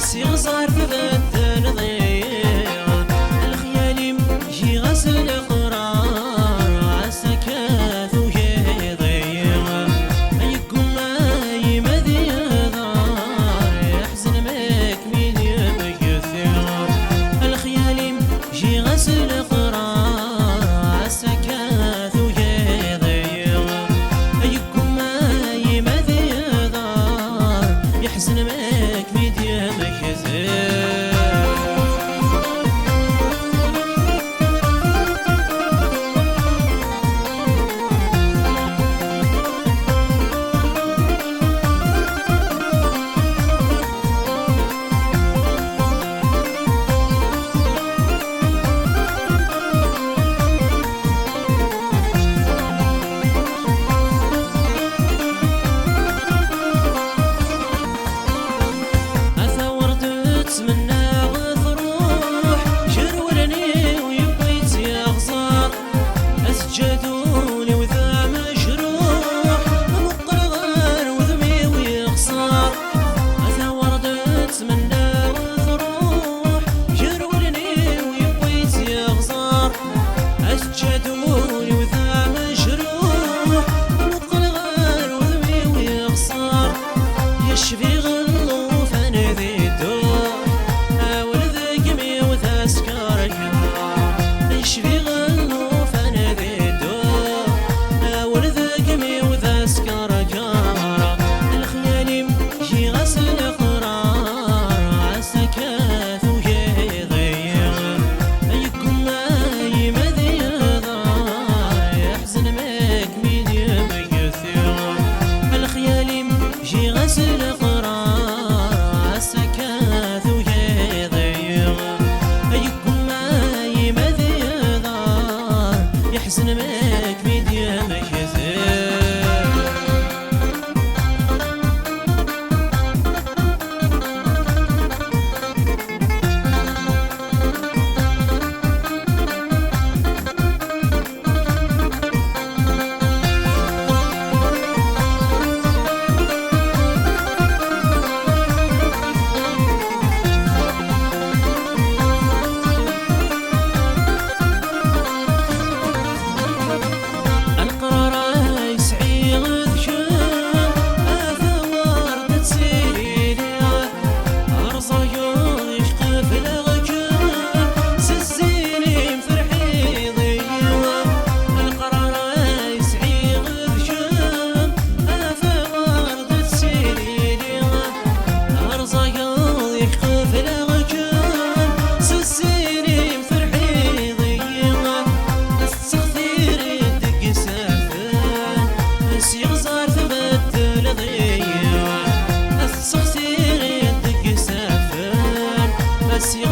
يغزر تبدل ضيع الخيال يجي غسل قرار عسكاث وهي ضيع يقوم اي مذي ضار يحزن ماك مين يبقى ثار الخيال يجي غسل قرار عسكاث وهي ضيع يقوم اي مذي ضار يحزن ماك مين يبقى جدولي وذا مجروح مقرغر وذمي ويخسر أثا وردت تمنى وتروح جرولني ويبغيت يخسر جدولي وذا مجروح مقرغر وذمي ويخسر يشفي غلوف أنا ذي الدور ولد قمي وذا سكر يشفي غلوف أنا ذي يحزن ماك ميديا مكزير Si